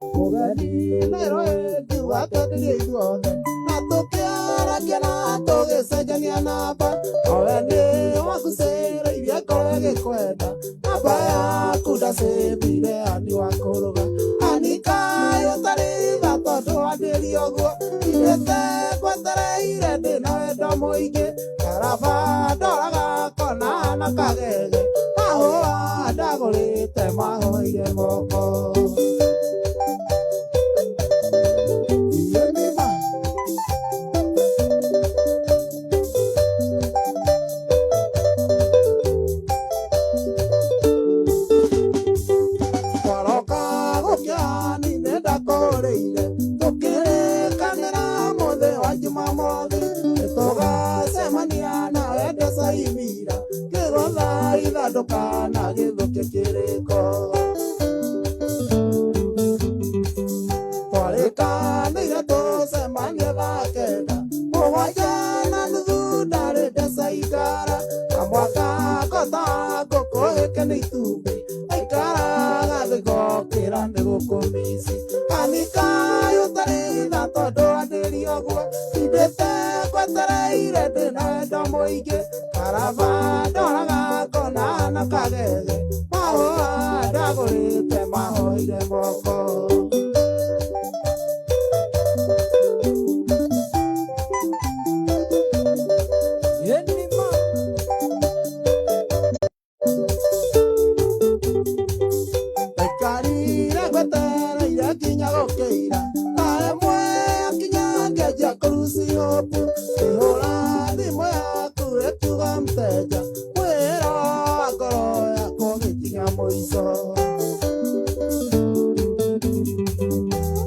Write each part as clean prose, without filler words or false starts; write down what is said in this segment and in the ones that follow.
Mugani nero kiuga twendirie ithuothe na tukiaragia na tugicenjania namba owe ni wagucĩrĩirie ngoro ĩgĩkwenda namba yaku ndacĩmbire ani wa kũrũga anikaĩ ũtarĩ tha tondũ wandĩrie ũguo irĩte ngwetereire ndĩna wendo mũingĩ karaba ndoraga kona na kagege mahũa ndagũrĩte mahoire moko. Kana githuke kiriko twarĩkanĩire tũcemanie thaa kenda mũgwanja na nuthu ndarĩte caikara kamwaka ngota ngũkũhĩke nĩ itumbĩ aikaraga thĩ ngokĩra nĩ gũkũmici anikaĩ ũtarĩ tha tondũ wandĩrie ũguo indĩte ngwetereire ndĩna wendo mũingĩ karaba ndoraga kona na kagege mahũa ndagũrĩte mahoire moko. Aikarire ngwetereire nginya gũkĩira na ĩmwe akinya ngĩanjia kũruci hopu ĩhũra thimũ yaku ĩkiuga mteja mwĩra wa ngoro yakwa ũgĩkinya mũico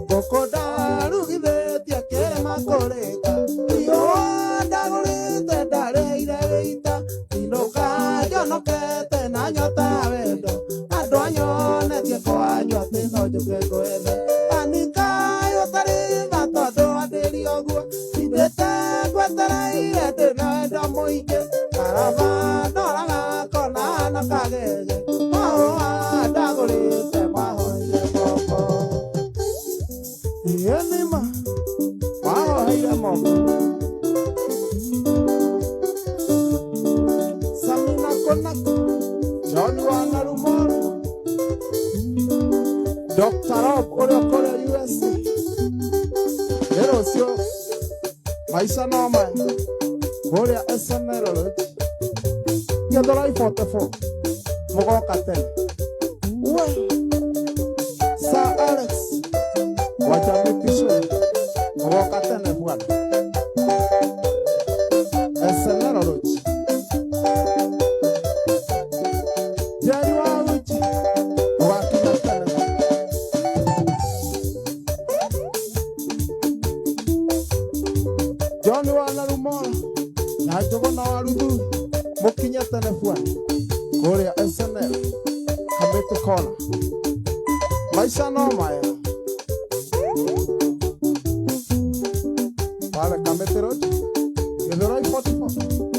ngũkũ ndarugithĩtie kĩrĩma kũrĩka riũa ndagũrĩte ndarĩire wĩita inũka njonokete na nyota ya wendo andũ anyonetie kwanyua atĩ no njũke ngwethe anikaĩ ũtarĩ tha tondũ wandĩrie ũguo indĩte ngwetereire ndĩna wendo mũingĩ karaba ndoraga kona na kagege mahũa ndagũrĩte mahoire moko. Iye nĩma mahoire moko. Samina Konako John Wanarumoro Dr. Rob ũrĩa kũrĩa USA wĩra ũcio maica no maya kũrĩa SNL Gĩthũrai 44 mũgoka tene we Sir Alex wajami pisho mũgoka tene bwana SNL Jerry wa uchi mũgakinya tene John Wanarumoro na Njũgũna wa Ruthuri mũkinye tene bwana kũrĩa SNL Kamiti Corner maica no maya pale Kamiti Road Gĩthũrai 44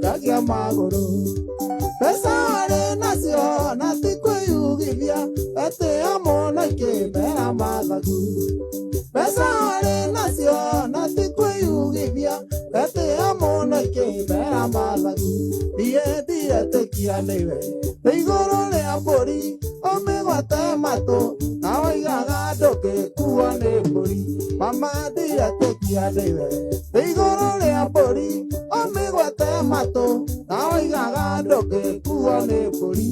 Gagia maguru pesa wale nacio na tikwĩyugithia ete amona kĩmera mathagu pesa wale nacio na tikwĩyugithia ete amona kĩmera mathagu ndietĩkia nĩwe igũrũ rĩa mbũri ũmĩgwate matũ na waigaga ndũngĩkuo nĩ mbũri mama ndietĩkia nĩwe igũrũ rĩa mbũri ũmĩgwate matũ na waigaga ndũngĩkuo nĩ mbũri.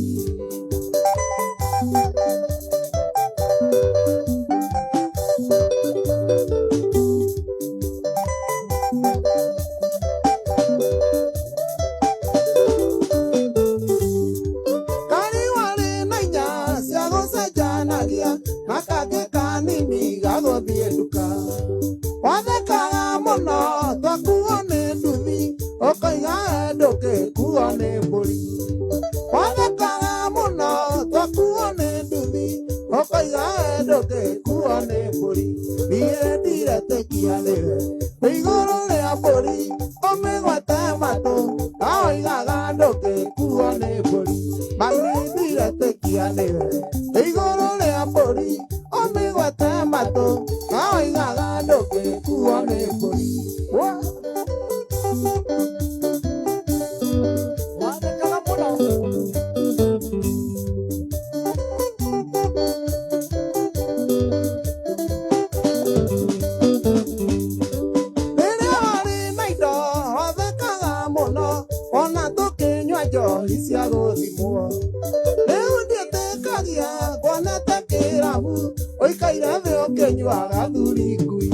Kari warĩ na inya cia gũcenjanagia na kangĩ kanini gagũthiĩ nduka wathekaga mũno twakuo nĩ nduthi ũkoiga ndũngĩkuo nĩ mbũri wathekaga mũno ndoke kuone mburi niye ndiretekia niwe iguru ria mburi omigwete matu oigaga ndoke kuone mburi mami ndiretekia niwe iguru ria mburi omigwete matu oigaga ndoke kuone mburi cia guthimwo riu ndietikagia kuonete kirabu oikaire thi ukinyuaga thuri ngui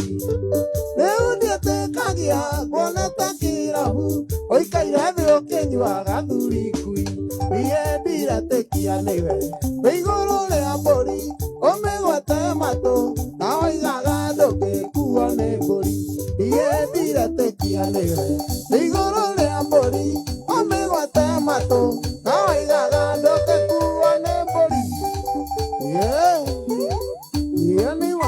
riu ndietikagia kuonete kirabu oikaire thi ukinyuaga thuri ngui niye ndiretekia niwe iguru ria mburi umigwete matu na oigaga ndungikuo ni mburi niye ndiretekia niwe iguru ria mburi umigwete matu na oigaga ndungikuo ni mburi niwa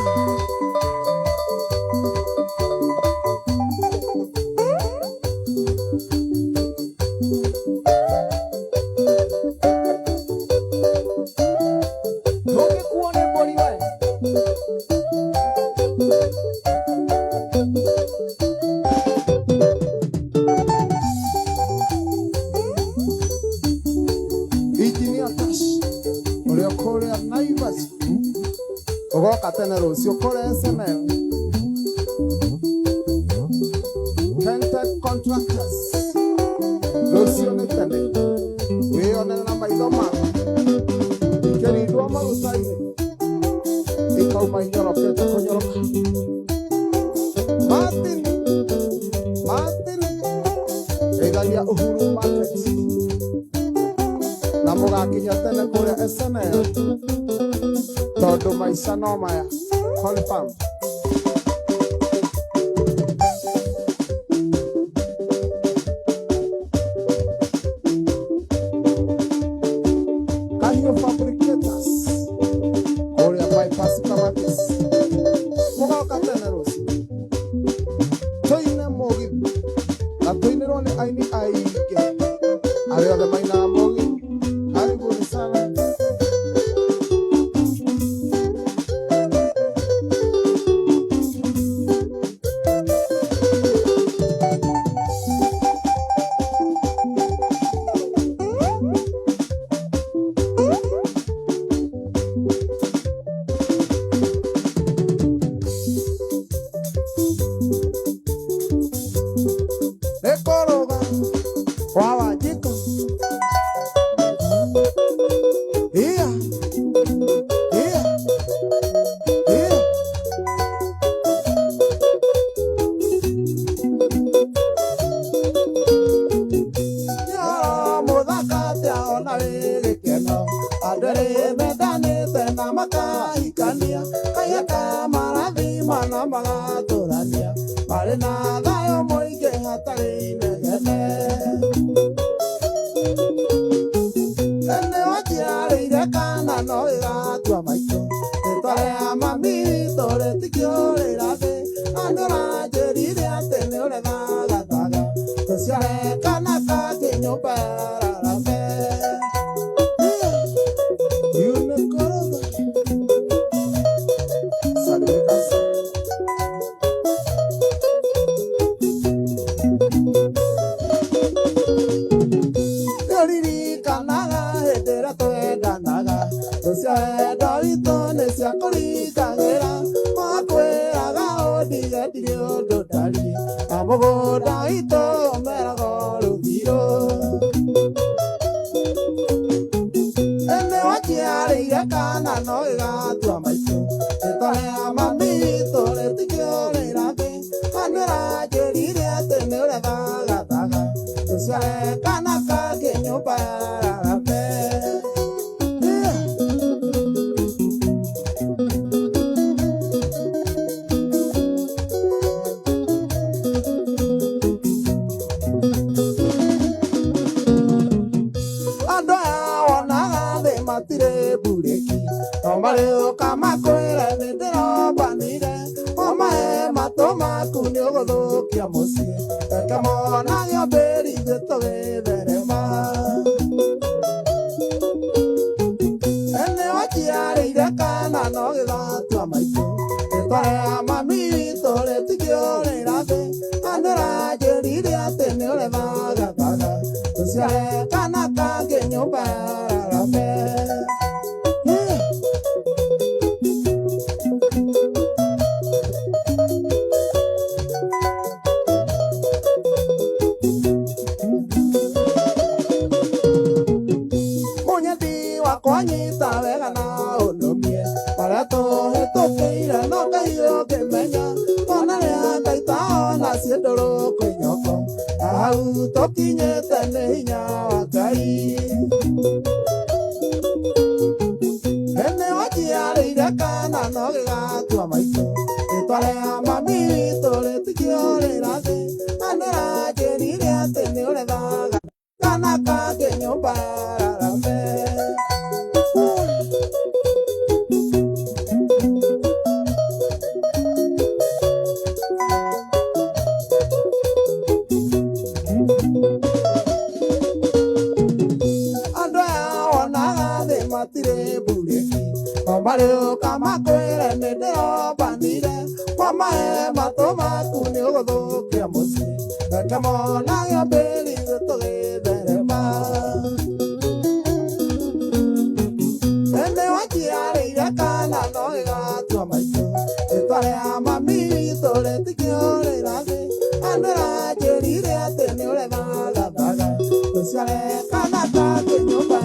ugoka tene rucio kurece nayo Tented Contractors rucio ni tene wionere na maitho maku ikiridwo maguta-ini ikauma inyorokete kunyoroka Martin igaria Uhuru Market na mugakinya tene kuria SNL tondu maica no maya confirm Kahio Fabricators kuria bypass Kamatis mugoka tene rucio toine mugi na toinirwo ni aini aingi aria othe maina mugi karibuni sana Nekoroga kwa Wanjiko muthaka tiaona wigikeno andere methanite na makahikania kayaka marathima na magaturania mari na thayo muingi hatari inegene ene wajiarĩire kana no ĩgatua maitũ rĩtwa rĩa mami witũ rĩtikĩũrĩra thĩ andũ ranjĩrire atĩ nĩ ũrethagataga tũciare kana kangĩ nyũmba yararame ririkanaga hĩndĩ ĩrĩa twendanaga tũcienda witũ nĩ cia kũringagĩra makwĩraga ũndige ndirĩ ũndũ ndariĩ na mũgũnda witũ ũmeraga rũthirũ ene wajiarĩire kana no ĩgatua maitũ rĩtwa rĩa mami witũ rĩtikĩũrĩra thĩ andũ ranjĩrire atĩ nĩ ũrethagathaga tũciare kana kangĩ nyũmba yararame andũ aya wonaga thĩ matirĩ mburĩki no marĩũka makwĩ kia musi kamona yo beri de toge berema ene wachiare ira kana no gila tu amaitu para mami tole tikio le rave andara jeri de atene le vaga vaga sia kana ka ke nyoba la fe Coñita vegana olomie para todo esto que irá no cayó que meña ponale a taita naciendo lo coñoco auto quiñeta niña acai ene ochia ira kana no ga tu amaito esto ale mami tole tikio le rade anera jerire atene ole vaga kana ka que ñomba la fe. Tire bureki Mario kamakwere nedero bandire Mamae matoma kuni ogodo kia musi Kamona ya beli toge berema Ene wachi are ira kana no ega tu amaitu Etwale amami tole tikio le rage Andera jerire atene ole vaga vaga Tosiale kanata ke nyumba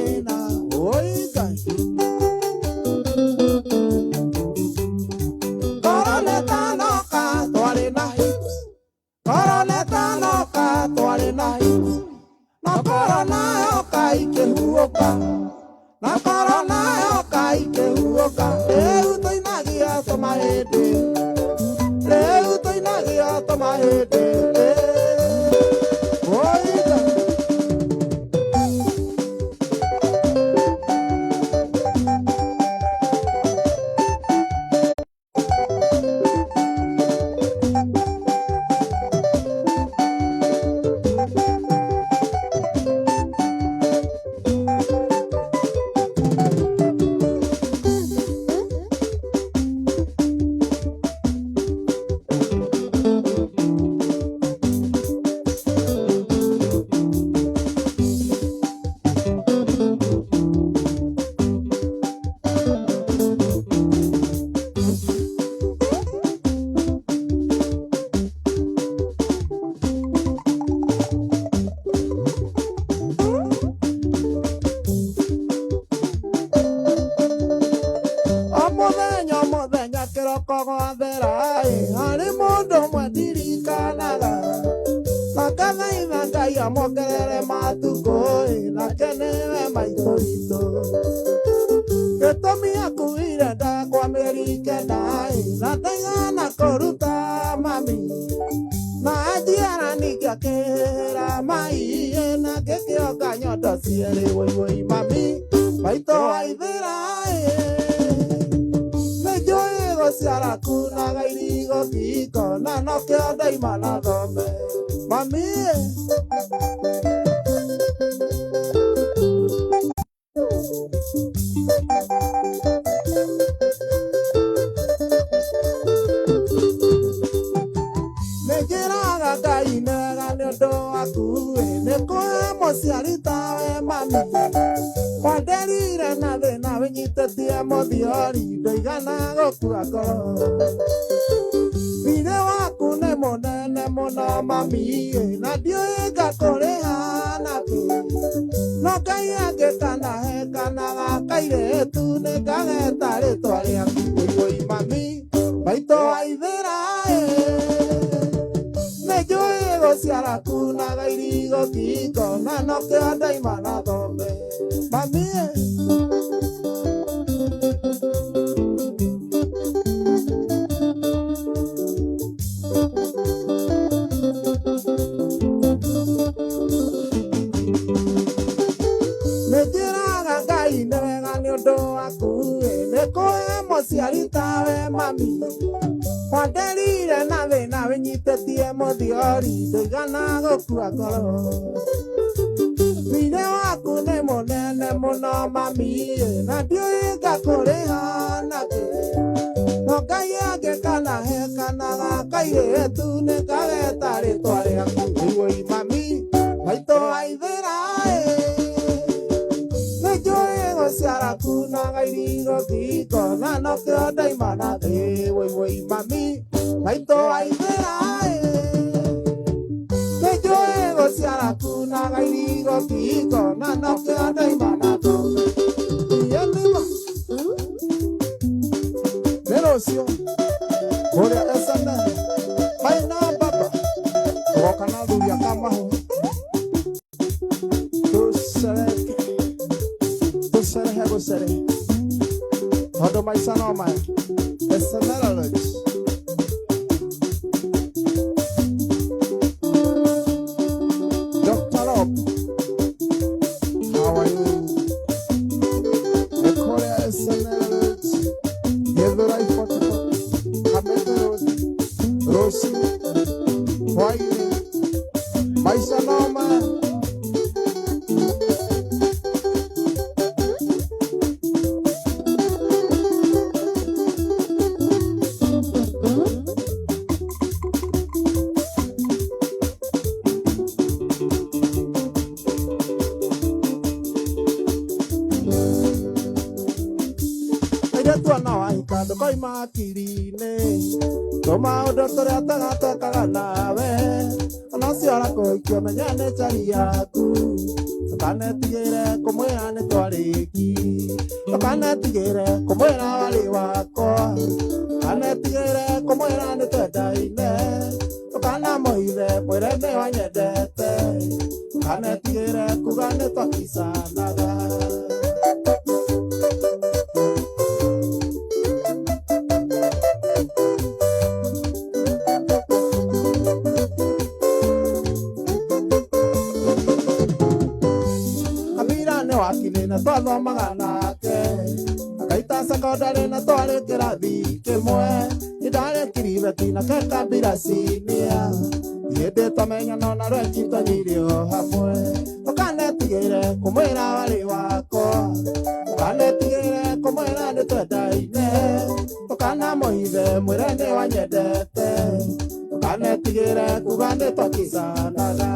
thĩna oi Ngai Korona noka twarĩ na hips Korona noka twarĩ na hips Na korona yoka ikĩhuũka Na korona yoka ikĩhuũka Rĩu tũinagia tũmahĩndĩ Rĩu tũinagia tũmahĩndĩ oi Ngai Mũthenya kĩroko gwathera harĩ mũndũ ũmwe ndirikanaga Makathaitha Ngai amongerere matukũ nake nĩwe maitũ witũ Gĩtũmi akuire ndakwamĩrĩria ikenda na ndaigana kũruta mami Na njiara ningĩ akĩhĩra mai na ngĩkĩonga nyondo cierĩ woi mami maitũ waithĩra Ciara kunaga irigo kiko na no kĩonda imana thome Mami Nĩnjĩraga Ngai nĩwega nĩũndũ waku nĩkũhe mũciari tawe mami Wanderire na thĩna wĩnyitĩtie mũthiori ndũigana gũkua ngoro Thirĩ waku nĩ mũnene mũno mami na ndiũĩ ngakũrĩha nakĩ No Ngai angĩkanahe kana gakairĩtu nĩngageta rĩtwa rĩaku woi mami maitũ waithĩra Nĩnjũĩ gũciara kunaga irigo kiko na no kĩonda imana thome Mami Nĩnjĩraga Ngai nĩwega nĩũndũ waku nĩkũhe mũciari tawe mami Wanderire na thĩna wĩnyitĩtie mũthiori ndũigana gũkua ngoro Thirĩ waku nĩ mũnene mũno mami na ndiũĩ ngakũrĩha nakĩ No Ngai angĩkanahe kana gakairĩtu nĩngageta rĩtwa rĩaku woi mami maitũ waithĩra Nĩnjũĩ gũciara kunaga irigo kiko na no kĩonda imana thĩ woi mami maitũ waithĩra Nĩnjũĩ gũciara kunaga irigo kiko na no kĩonda imana thĩ Nĩma Nĩ rũciũ kũrĩa SNL Maina Baba tũgoka na athuri a Kamahũ Tũcerehe gũcerehe tondũ maica no maya SNL Lodge Dr. Rob how are you Nĩkũrĩa SNL Lodge Gĩthũrai photocopy Kamete Rosi Hwaĩ-inĩ maica no maya Ndũkoima akiri-inĩ tũmaũndũ tũrĩa tũgatwĩkaga nawe ona ũcio ũrakũikio menya nĩ njari yaku Ndũkanetigĩre kũmwĩra nĩ twarĩki, ndũkanetigĩre kũmwĩra warĩ wakwa, ndũkanetigĩre kũmwĩra nĩ twendaine, ndũkanamũithe mwĩre nĩ wanyendete, ndũkanetigĩre kuga nĩ twakicanaga. Wakilina twathomaga nake akaita secondary na twarĩ kĩrathi kĩmwe, nĩndarĩ kiribeti nake kambirasinia, hĩndĩ twamenyana na rwenji twanyire o hamwe. Ndũkanetigĩre kũmwĩra warĩ wakwa, ndũkanetigĩre kũmwĩra nĩ twendaine, ndũkanamũithe mwĩre nĩ wanyendete, ndũkanetigĩre kuga nĩ twakicanaga.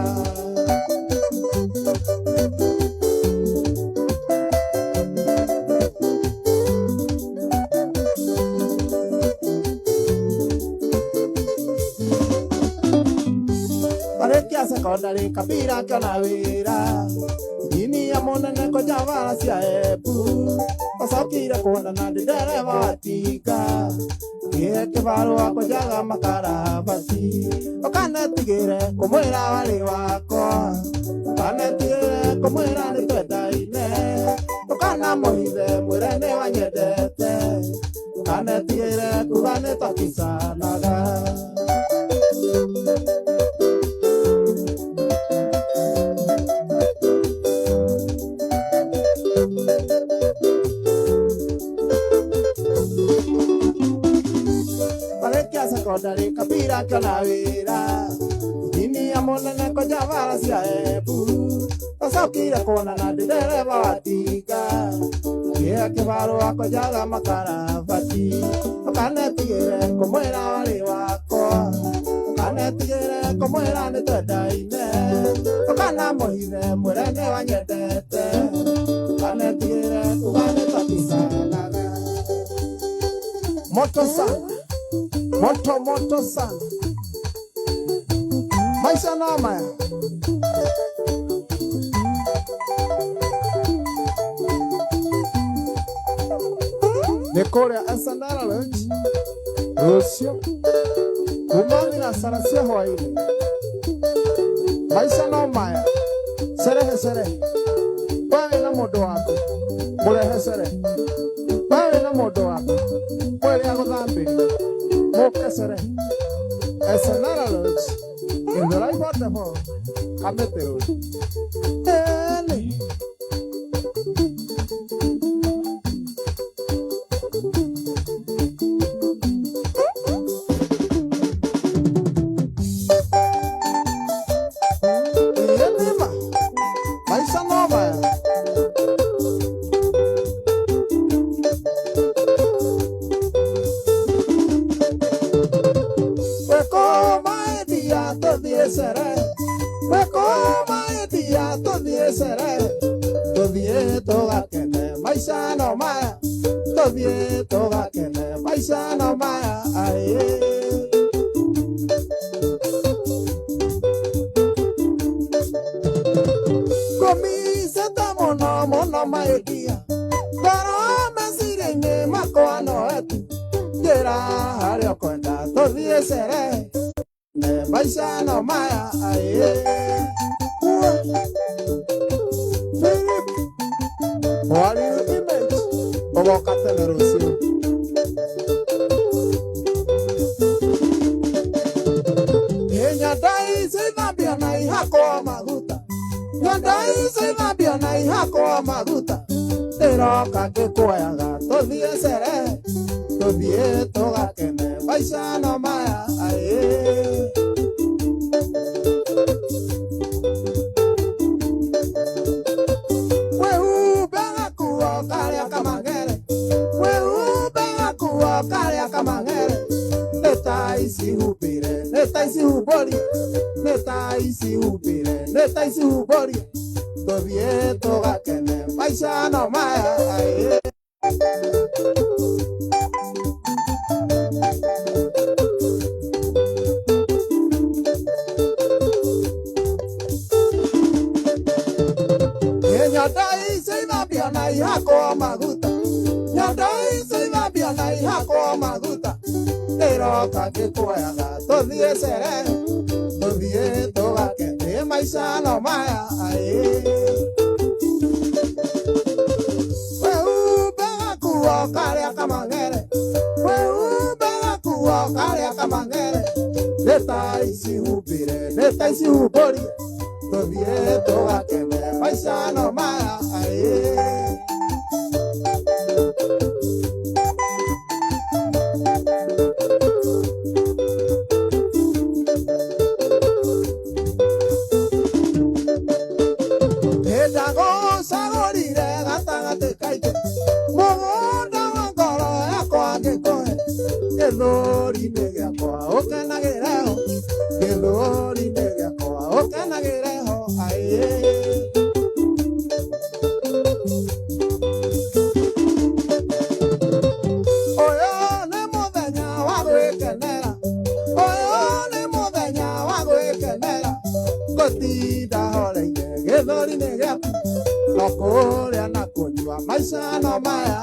Secondary kabira kana wira inia monene ko javara cia ebu pasokira kona na ndereva watika ye kibaro wako jaga makara basi. Ndũkanetigĩre kũmwĩra warĩ wakwa, ndũkanetigĩre kũmwĩra nĩ twendaine, ndũkanamũithe mwĩre nĩ wanyendete, ndũkanetigĩre kuga nĩ twakicanaga. Secondary kabira kana wira inia monene ko javara cia ebu pasokira kona na ndereva watika ye kibaro wako jaga makara bati. Ndũkanetigĩre kũmwĩra warĩ wakwa, ndũkanetigĩre kũmwĩra nĩ twendaine, ndũkanamũithe mwĩre nĩ wanyendete, ndũkanetigĩre kuga nĩ twakicanaga. Moto sana, moto moto sana, maisha na maya. Nĩkũrĩa Asanara Lounge rũciũ kumamĩra sara cia hwaĩ-inĩ. Maisha no maya, sherehe sherehe. Wewe na mũndũ waku mũrehe sherehe, wewe na mũndũ waku mwĩre agũthambĩrie mũke sherehe. Asanara Lounge in the life of the hall Kamete Road. Maisha no maya, todie toga kene. Maisha no maya, aye. Komise ta mono maekia, pero me sirene makoano etu. Jera hario kwenda, todie sere. Ne maisha no maya, aye. What is the image of our Catalarosia? Yadai say Nabiana Hako Maguta. Yadai say Nabiana Hako Maguta. The rock at the Koyaga, to the Sere, to the Togakene, Baisano Maya, aye. Neta isi hubori, neta isi hubire, neta isi hubori. Todie toga kene, maisha no maya, aye. na ihako maguta nyondo icio ithambio na ihako maguta iroka ngĩkwoyaga tũthiĩ cerehe tũthiĩ tũgakene maica no maya wĩhumbe gakuo karĩa kamang'ere wĩhumbe gakuo karĩa kamang'ere nĩ ta ici humbũrie tũthiĩ tũgakene maica no maya ndagũcagũrire gatagatĩ kaitũ mũgũnda wa ngoro yakwa ngĩkũhe gĩthũri-inĩ gĩakwa ũkenagĩreho gĩthũri-inĩ gĩakwa ũkenagĩreho ũyũ nĩ mũthenya wa gwĩkenera ũyũ nĩ mũthenya wa gwĩkenera gũtinda horeire gĩthũri-inĩ gĩaku no kũrĩa na kũnyua maica no maya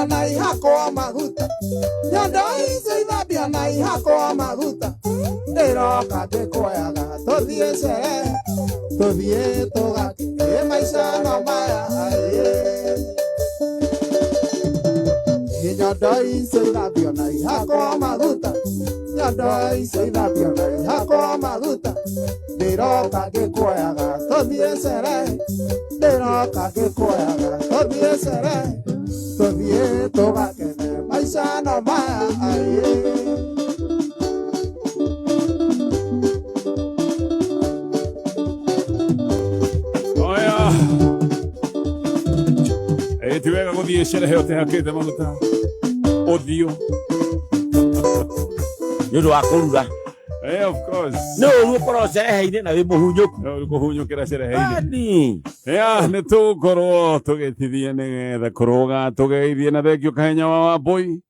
na ihako maguta nyondo icio ithambio na ihako maguta ĩroka ngĩkwoyaga tũthiĩ cerehe tũthiĩ tũgakene maica no maya nyondo icio ithambio na ihako maguta nyondo icio ithambio na ihako maguta ĩroka ngĩkwoyaga tũthiĩ cerehe ĩroka ngĩkwoyaga tũthiĩ cerehe tũthiĩ tũgakene maica no maya ti wega gũthiĩ cerehe ũtehakĩte maguta ũthiũ nĩ ũndũ wa kũruga of course nĩ ũru ũkorwo cerehe-inĩ na wĩ mũhunyũku kũhunyũkĩra cerehe-inĩ nĩ tũgũkorwo tũgĩtithia nĩgetha kũrũga tũgeithie na thengio Kahenya wa Wambui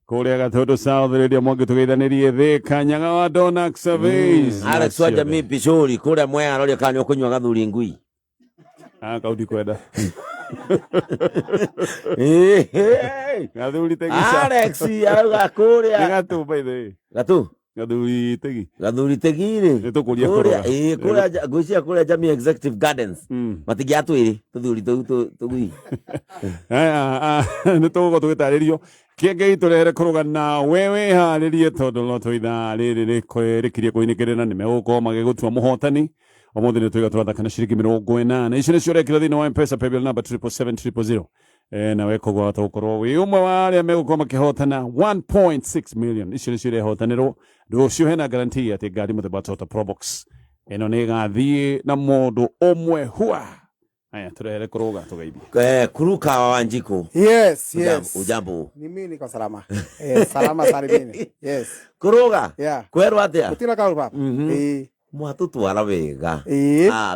kũrĩa Gatũndũ South rĩrĩa Mwangi tũgeithanĩrie Thĩka Nyaga wa Donax Surveys Alex wa Jamii Picuri kũrĩa Mwea aroria kana nĩũkũnyua gathuri ngui kaũndi kwenda gathuri tegi Alex arauga kũrĩa nĩ gatũ by the way gatũ gathuri tegi-rĩ nĩtũkũria kũrũga kũrĩa ngwĩciria kũrĩa Jamii Executive Gardens matingĩatwĩrĩ tũthuri tũu tũgui nĩtũgũkorwo tũgĩtarĩrio kĩengei tũrehere kũrũga na wewe harĩrie tondũ no tũithaa rĩrĩ rĩkirie kũinĩkĩrĩra nĩmegũkorwo magĩgũtua mũhotani ũmũthĩ nĩtũiga tũrathakana ciringi 40 ici nĩcio ũrekĩra thĩinĩ wa M-Pesa paybill number 77700 nawe koguo watagũkorwo wĩ ũmwe wa arĩa megũkorwo makĩhotana 1.6 million icio nĩcio irehotanĩrwo rũciũ hena guarantee atĩ ngari mũthemba wa Toyota Probox ĩno nĩ ĩgathiĩ na mũndũ ũmwe hua haya tũrehere kũrũga tũgeithie Kuruka wa Wanjiku yes ujambo ni mimi niko salama salama salimini yes kũrũga yeah kwerwo atĩa kutina kauru papa mwatũtwara wega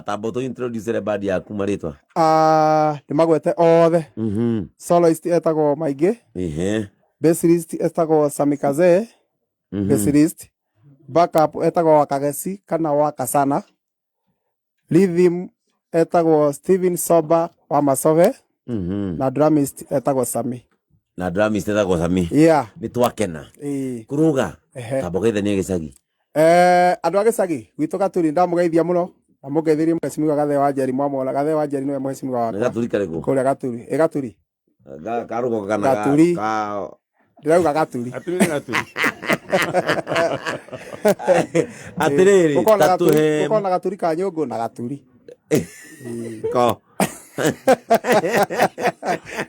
tambo tũ introduce rebadi yaku marĩtwa nĩ magwete othe soloist etagwo Maingĩ bassist etagwo Samikaze bassist backup etagwo Wakagesi kana Wakasana rhythm etagwo Steven Soba wa Masove na drumist etagwo Sami yeah nĩ twakena kũrũga tambo geithania gĩcagi andũ a gĩcagi gwitũ Gaturi ndamũgeithia mũno na mũgeithirie Mheshimiwa Gathe wa Njeri Mwamwona Gathe wa Njeri nĩwe Mheshimiwa wakwa Gaturi karĩkũ kũrĩa Gaturi Gaturi karũgo kana Gaturi ndĩrauga Gaturi atĩrĩrĩ tatũhe gũkorwo na Gaturi ka Nyũngũ na Gaturi ko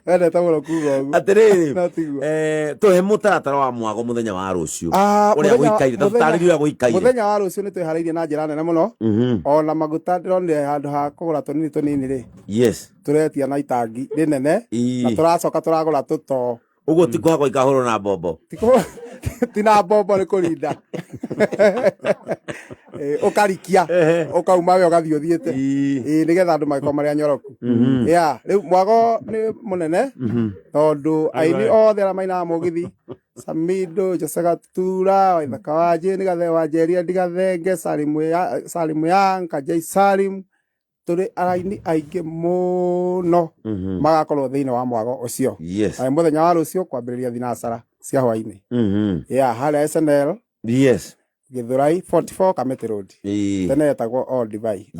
wendete mũno kuga ũguo atĩrĩrĩ tũhe mũtaratara wa mwago mũthenya wa rũciũ ũrĩa gũikaire tũtarĩrie ũrĩa gũikaire mũthenya wa rũciũ nĩ twĩharĩirie na njĩra nene mũno ona maguta ndĩronire handũ ha kũgũra tũnini rĩ yes tũretia na itangi rĩnene na tũracoka tũragũra tũtoo ũguo ti kũhakwo ikahũrwo na mbombo ti na mbombo nĩ kũrinda ukarikia ukauma we ugathio thiete nigetha andu magiko mari anyoroku riu mwago ni munene tondu aini othe ara maina mugithi Samido Josega Tura Waithaka waje nigathe wajeria ndigathenge Salimu Yanka Jay Salim turi araini aingi muno magakorwo thiini wa mwago ucio ai muthenya wa rucio kwambiriria thinacara cia hwaini haria SNL Githurai 44 Kamiti Road tene yetagwo All Divide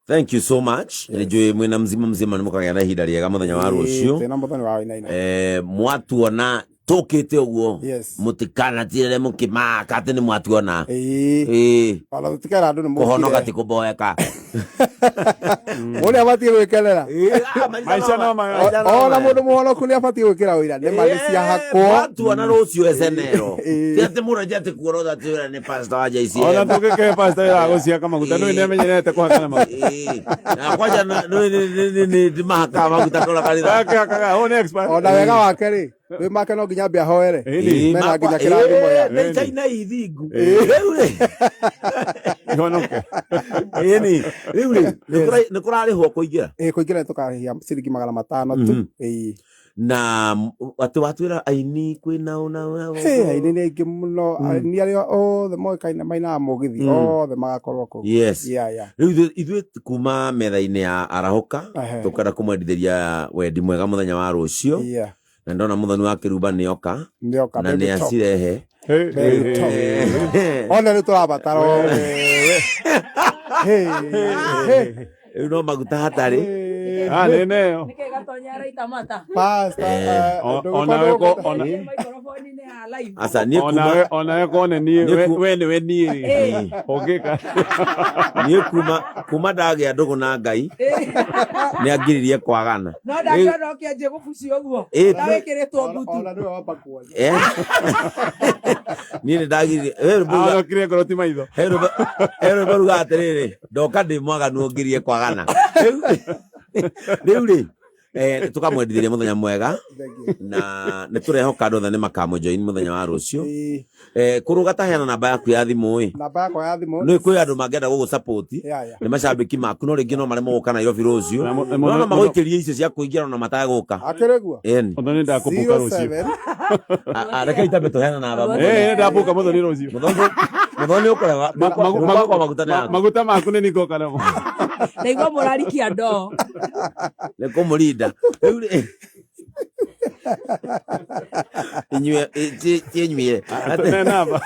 Thank you so much. Njui mwina mzima nimukagea na ihinda riega muthenya wa rucio tena muthenya wa ina mwatuona tokete uguo mutikana tirere mukimaka ati ni mwatuona ala tutikara andu ni mukire kuhonoka ti kuboeka uria batie gwekerera maisha no ona mundu muhonoku ni abatie gwikira wira ni malisia hakwo mwatuona rucio esenero ti ati muraje ati kuoroda tira ni pastor wa JC ona tukike pastor ya gucia kama gutano ni amenyerete kuhakana ma na kwaja ni mahaka maguta tola kalira kaka one expert ona wega wake ri we make no nginya mbia hoere mena nginya kirathimo ya ni China ithingu ihonoke riu ni kurari ho kuingira kuingira tukarihia ciringi 500 tu na watwira aini kwina una aini ni ngi muno ni ario othe moikaine maina mugithi othe magakorwo ku riu ithuĩ kuma metha-inĩ ya arahoka tukenda kumwendithĩria wendi mwega muthenya wa rucio na ndona muthoni wa kirumba nioka na ni acirehe ona ni turabatara no maguta hatari neo Nikegatonya raita mata pastor ona microphone ni ya live asa ni ona kone ni we ni ogeka ni kuma ndagĩa ndũgũ na Ngai ni angiririe kwagana no ndakĩonokia nje gũbucio ũguo ndawĩkĩrĩtwo mbutu ona nĩ wamba kuona ni ndagiririe ona kire koroti maitho hero baruga atiriri ndoka ndi mwaganu ongirie kwagana riu tukamwendithĩria muthenya mwega na niturehoka andu othe ni makamujoin muthenya wa rucio kuruga taheana namba yaku ya thimu namba yakwa ya thimu ni kwi andu mangenda gugu support ni macambiki maku no ringi no maremo guka Nairobi rucio no magoikirie icio cia kuingira na mataguka akireguo muthoni ndakubuka rucio reke itabe tuheana namba ndabuka muthoni rucio muthoni ukorewa maguta maku ni niko kanamo Nĩguo mũrarikia ndoo nĩ kũmũrinda inyue inyue namba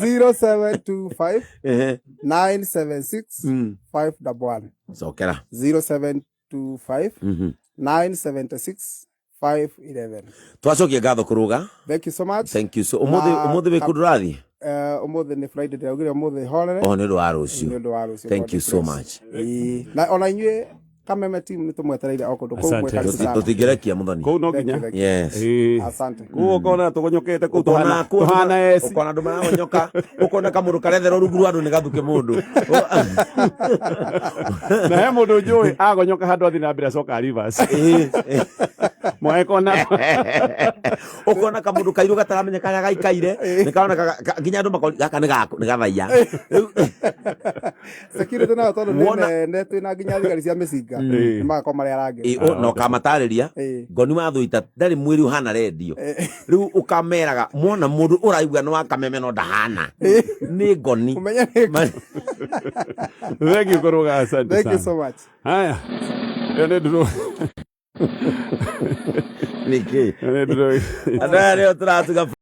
0725 976 511 sokera 0725 976 511 twacokia ngatho kuruga thank you so much thank you so umuthi wikundurathi umuthi ni Friday ndagire umuthi horere nĩ ũndũ wa rucio thank you so much na ona inyue kameme team ni tumwetereire okundu kou mweka tutingerekia muthoni kou no nginya asante kou ukona tugonyokete kou tuhana esi ukona andu maragonyoka ukona kamundu karetherwo rungu rwa andu nĩ gathuke mundu na he mundu njui agonyoka handu athi na mbere acoka reverse mwaekona ukona kamundu kairu gataramenya karia gaikaire nikaona nginya andu gaka nĩ gathaia security na tondu nene twina nginya thigari cia mĩcinga nĩ magako marĩa arange no kamatarĩria ngoni wathuita ndarĩ mwĩrĩ ũhana redio rĩu ũkameraga mwona mũndũ ũraigua nĩ wa kameme no ndahana nĩ ngoni umenya thank you kuruga asante thank you so much haya ene nduro niki andũ aya nĩo tũratuga